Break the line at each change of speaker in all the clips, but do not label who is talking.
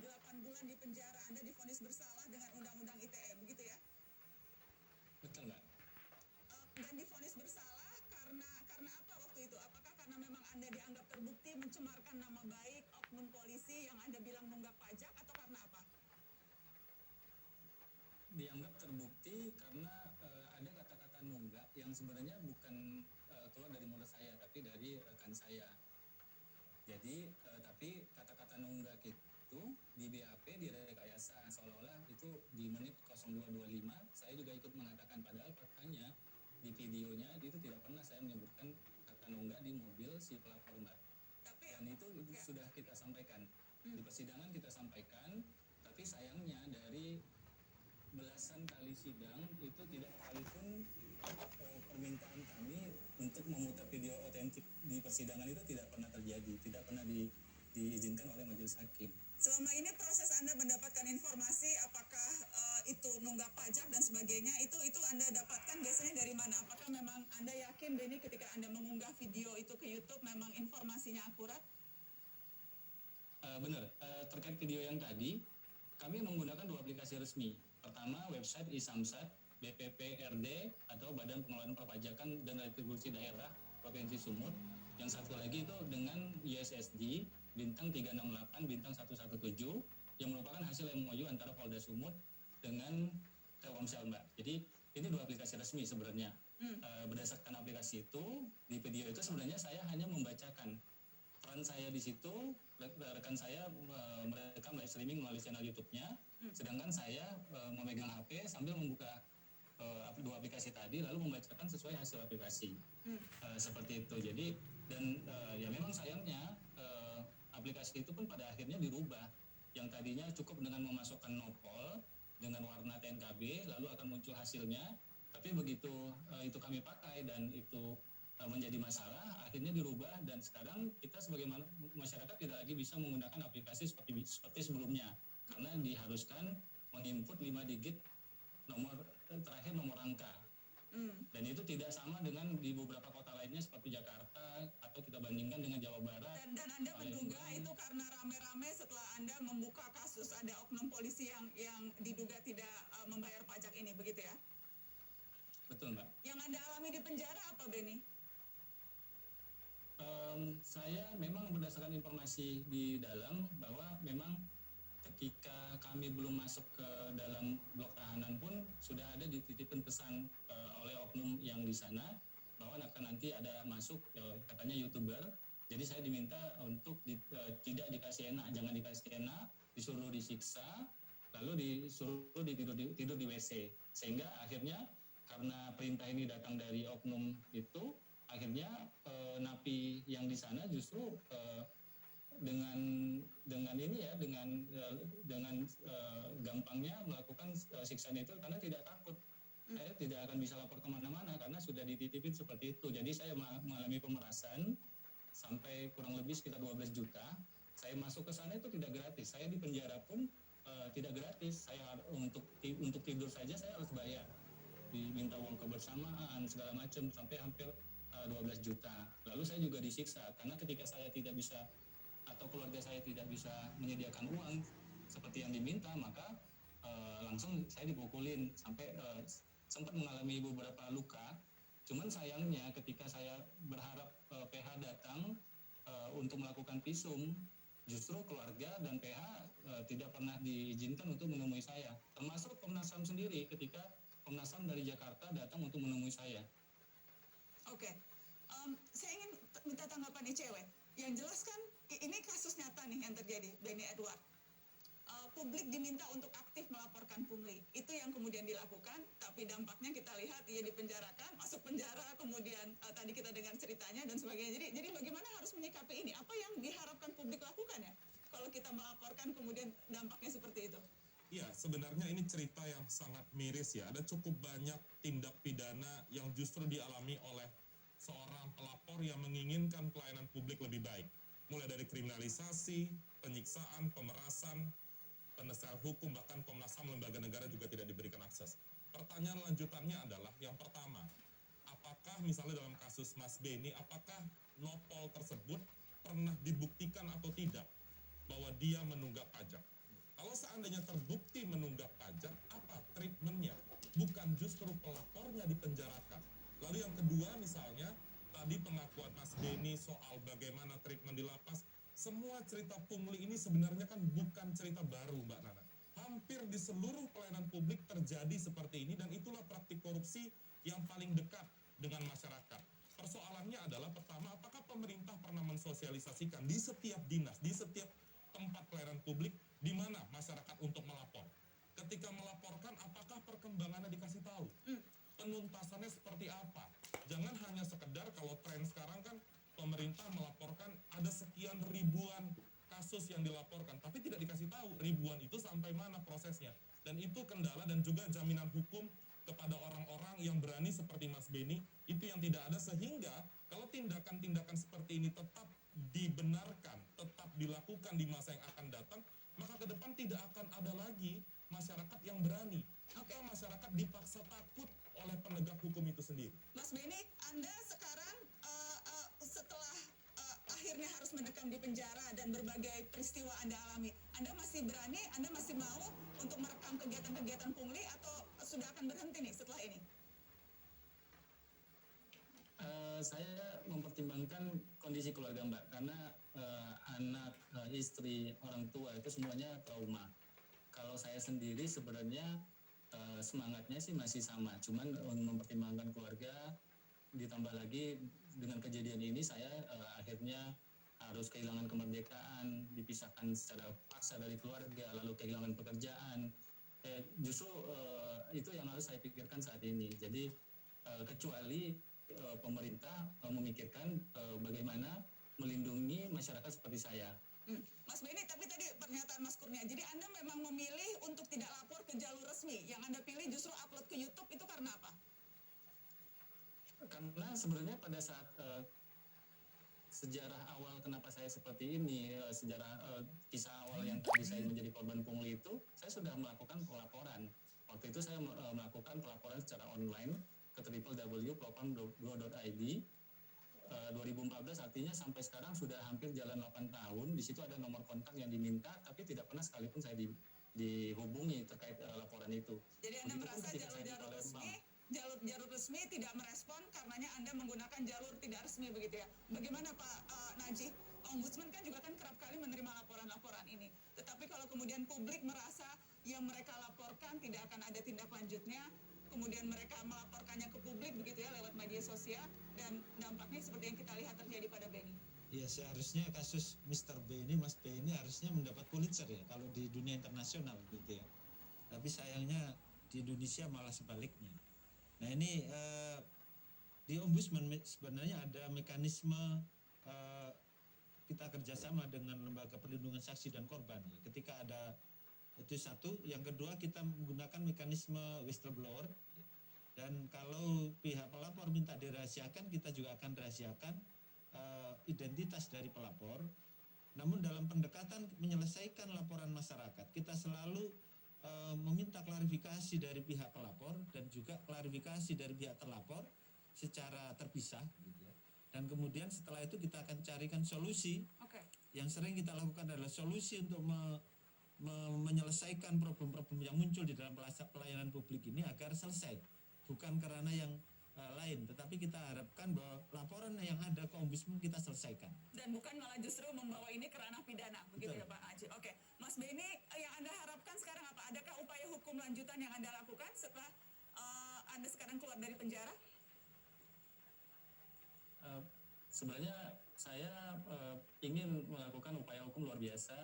8 bulan di penjara. Anda divonis bersalah dengan Undang-Undang ITE, begitu ya?
Betul, Mbak.
Dan divonis bersalah karena apa waktu itu? Apakah karena memang Anda dianggap terbukti mencemarkan nama baik oknum polisi yang Anda bilang nunggak pajak, atau karena apa?
Dianggap terbukti karena ada kata-kata nunggak yang sebenarnya bukan keluar dari mulut saya, tapi dari rekan saya. Jadi tapi kata-kata nunggak itu di BAP direkayasa, seolah-olah itu di menit 0225 saya juga ikut mengatakan, padahal faktanya di videonya itu tidak pernah saya menyebutkan kata nunggak di mobil si pelapor, Mbak. Dan itu sudah kita sampaikan di persidangan, kita sampaikan, tapi sayangnya dari belasan kali sidang itu tidak sekalipun permintaan kami untuk memutar video otentik di persidangan itu tidak pernah terjadi, tidak pernah diizinkan oleh majelis hakim.
Selama ini proses Anda mendapatkan informasi apakah itu nunggak pajak dan sebagainya, itu Anda dapatkan biasanya dari mana? Apakah memang Anda yakin, Benny, ketika Anda mengunggah video itu ke YouTube memang informasinya akurat?
Benar, terkait video yang tadi, kami menggunakan 2 aplikasi resmi. Pertama, website iSamsat, BPPRD atau Badan Pengelolaan Perpajakan dan Retribusi Daerah Provinsi Sumut. Yang satu lagi itu dengan USSD bintang 368 bintang 117 yang merupakan hasil MOU antara Polda Sumut dengan Telkomsel, Mbak. Jadi ini 2 aplikasi resmi sebenarnya. Berdasarkan aplikasi itu, di video itu sebenarnya saya hanya membacakan. Peran saya di situ, rekan saya merekam live streaming melalui channel YouTube-nya, sedangkan saya memegang HP sambil membuka 2 aplikasi tadi, lalu membacakan sesuai hasil aplikasi. Seperti itu. Jadi dan ya memang sayangnya aplikasi itu pun pada akhirnya dirubah. Yang tadinya cukup dengan memasukkan nopol dengan warna TNKB, lalu akan muncul hasilnya. Tapi begitu itu kami pakai dan itu menjadi masalah, akhirnya dirubah, dan sekarang kita sebagai masyarakat tidak lagi bisa menggunakan aplikasi seperti sebelumnya karena diharuskan menginput 5 digit terakhir nomor rangka. Dan itu tidak sama dengan di beberapa kota lainnya seperti Jakarta, atau kita bandingkan dengan Jawa Barat.
Dan Anda menduga itu karena rame-rame setelah Anda membuka kasus ada oknum polisi yang diduga tidak membayar pajak ini, begitu ya?
Betul, Mbak.
Yang Anda alami di penjara apa, Benny?
Saya memang berdasarkan informasi di dalam bahwa memang ketika kami belum masuk ke dalam blok tahanan pun sudah ada dititipkan pesan oleh oknum yang di sana bahwa nanti ada masuk katanya YouTuber. Jadi saya diminta untuk tidak dikasih enak, jangan dikasih enak, disuruh disiksa, lalu disuruh tidur di WC. Sehingga akhirnya karena perintah ini datang dari oknum itu, akhirnya napi yang di sana justru dengan ini ya, dengan gampangnya melakukan siksaan itu karena tidak takut. Saya tidak akan bisa lapor kemana-mana karena sudah dititipin seperti itu. Jadi saya mengalami pemerasan sampai kurang lebih sekitar 12 juta. Saya masuk ke sana itu tidak gratis. Saya di penjara pun tidak gratis. Saya untuk tidur saja saya harus bayar. Diminta uang kebersamaan segala macam sampai hampir 12 juta. Lalu saya juga disiksa karena ketika saya tidak bisa atau keluarga saya tidak bisa menyediakan uang seperti yang diminta, maka langsung saya dipukulin sampai sempat mengalami beberapa luka. Cuman sayangnya ketika saya berharap PH datang untuk melakukan visum, justru keluarga dan PH tidak pernah diizinkan untuk menemui saya. Termasuk Komnas HAM sendiri ketika Komnas HAM dari Jakarta datang untuk menemui saya.
Oke. Saya ingin minta tanggapan ICW. Yang jelas kan ini kasus nyata nih yang terjadi, Benny Edward. Publik diminta untuk aktif melaporkan pungli. Itu yang kemudian dilakukan, tapi dampaknya kita lihat ia dipenjarakan, masuk penjara, kemudian tadi kita dengar ceritanya dan sebagainya. Jadi bagaimana harus menyikapi ini? Apa yang diharapkan publik lakukan ya? Kalau kita melaporkan kemudian dampaknya seperti itu.
Ya, sebenarnya ini cerita yang sangat miris ya. Ada cukup banyak tindak pidana yang justru dialami oleh seorang pelapor yang menginginkan pelayanan publik lebih baik. Mulai dari kriminalisasi, penyiksaan, pemerasan, penegakan hukum, bahkan Komnas HAM, lembaga negara juga tidak diberikan akses. Pertanyaan lanjutannya adalah, yang pertama, apakah misalnya dalam kasus Mas Benny, apakah nopol tersebut pernah dibuktikan atau tidak bahwa dia menunggak pajak? Kalau seandainya terbukti menunggak pajak, apa treatmentnya? Bukan justru pelapornya dipenjarakan. Lalu yang kedua misalnya, tadi pengakuan Mas Beni soal bagaimana treatment di lapas, semua cerita pungli ini sebenarnya kan bukan cerita baru, Mbak Nana. Hampir di seluruh pelayanan publik terjadi seperti ini, dan itulah praktik korupsi yang paling dekat dengan masyarakat. Persoalannya adalah pertama, apakah pemerintah pernah mensosialisasikan di setiap dinas, di setiap tempat pelayanan publik, di mana masyarakat untuk melapor. Ketika melaporkan, apakah perkembangannya dikasih tahu? Penuntasannya seperti apa? Jangan hanya sekedar kalau tren sekarang kan pemerintah melaporkan ada sekian ribuan kasus yang dilaporkan, tapi tidak dikasih tahu ribuan itu sampai mana prosesnya. Dan itu kendala dan juga jaminan hukum kepada orang-orang yang berani seperti Mas Beni, itu yang tidak ada, sehingga kalau tindakan-tindakan seperti ini tetap dibenarkan, tetap dilakukan di masa yang akan datang, maka ke depan tidak akan ada lagi masyarakat yang berani. Atau masyarakat dipaksa takut oleh penegak hukum itu sendiri.
Mas Beni, Anda sekarang setelah akhirnya harus mendekam di penjara dan berbagai peristiwa Anda alami, Anda masih berani, Anda masih mau untuk merekam kegiatan-kegiatan pungli atau sudah akan berhenti nih setelah ini?
Saya mempertimbangkan kondisi keluarga, Mbak, karena anak, istri, orang tua itu semuanya trauma. Kalau saya sendiri sebenarnya semangatnya sih masih sama, cuman mempertimbangkan keluarga, ditambah lagi dengan kejadian ini saya akhirnya harus kehilangan kemerdekaan, dipisahkan secara paksa dari keluarga, lalu kehilangan pekerjaan. Justru itu yang harus saya pikirkan saat ini. Jadi kecuali pemerintah memikirkan bagaimana melindungi masyarakat seperti saya.
Mas Beni, tapi tadi pernyataan Mas Kurnia, jadi Anda memang memilih untuk tidak lapor ke jalur resmi, yang Anda pilih justru upload ke YouTube, itu karena apa?
Karena sebenarnya pada saat sejarah awal kenapa saya seperti ini, kisah awal yang tadi saya menjadi korban pungli itu, saya sudah melakukan pelaporan. Waktu itu saya melakukan pelaporan secara online ke www.propam.go.id. 2014 artinya sampai sekarang sudah hampir jalan 8 tahun. Di situ ada nomor kontak yang diminta, tapi tidak pernah sekalipun saya dihubungi terkait laporan itu.
Jadi Anda merasa jalur resmi tidak merespon karenanya Anda menggunakan jalur tidak resmi begitu ya? Bagaimana Pak Najih? Ombudsman kan juga kan kerap kali menerima laporan-laporan ini. Tetapi kalau kemudian publik merasa yang mereka laporkan tidak akan ada tindak lanjutnya, kemudian mereka melaporkannya ke publik begitu ya lewat media sosial, dan dampaknya seperti yang kita lihat terjadi pada Beni.
Ya, seharusnya kasus Mr. B ini, Mas B ini harusnya mendapat Pulitzer ya kalau di dunia internasional gitu ya. Tapi sayangnya di Indonesia malah sebaliknya. Nah ini di Ombudsman sebenarnya ada mekanisme kita kerjasama dengan Lembaga Perlindungan Saksi dan Korban ya. Ketika ada itu satu, yang kedua kita menggunakan mekanisme whistleblower, dan kalau pihak pelapor minta dirahasiakan, kita juga akan rahasiakan identitas dari pelapor. Namun dalam pendekatan menyelesaikan laporan masyarakat, kita selalu meminta klarifikasi dari pihak pelapor dan juga klarifikasi dari pihak terlapor secara terpisah gitu ya. Dan kemudian setelah itu kita akan carikan solusi. Yang sering kita lakukan adalah solusi untuk menyelesaikan problem-problem yang muncul di dalam pelayanan publik ini agar selesai, bukan karena yang lain, tetapi kita harapkan bahwa laporan yang ada ke Ombudsman kita selesaikan
dan bukan malah justru membawa ini ke ranah pidana. Begitu. Betul. Ya Pak Najih. Oke, Mas Beni, yang Anda harapkan sekarang apa? Adakah upaya hukum lanjutan yang Anda lakukan setelah Anda sekarang keluar dari penjara?
Sebenarnya saya ingin melakukan upaya hukum luar biasa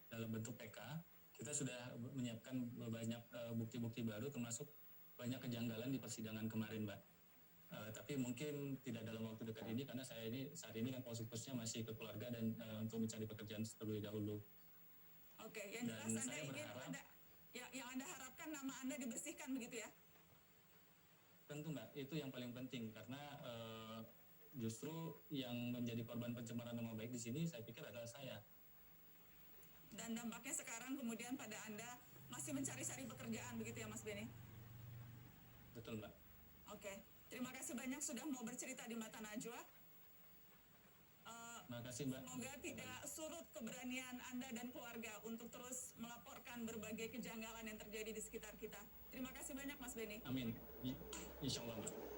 dalam bentuk PK. Kita sudah menyiapkan banyak bukti-bukti baru, termasuk banyak kejanggalan di persidangan kemarin, Mbak. Tapi mungkin tidak dalam waktu dekat ini, karena saya ini saat ini kan fokusnya masih ke keluarga dan untuk mencari pekerjaan terlebih dahulu.
Oke, yang jelas Anda ingin yang Anda harapkan nama Anda dibersihkan begitu ya?
Tentu, Mbak, itu yang paling penting, karena justru yang menjadi korban pencemaran nama baik di sini saya pikir adalah saya.
Dan dampaknya sekarang kemudian pada Anda masih mencari-cari pekerjaan begitu ya Mas Beni?
Betul, Mbak.
Oke, terima kasih banyak sudah mau bercerita di Mata Najwa.
Terima kasih, Mbak.
Semoga tidak surut keberanian Anda dan keluarga untuk terus melaporkan berbagai kejanggalan yang terjadi di sekitar kita. Terima kasih banyak Mas Beni.
Amin. Insya Allah, Mbak.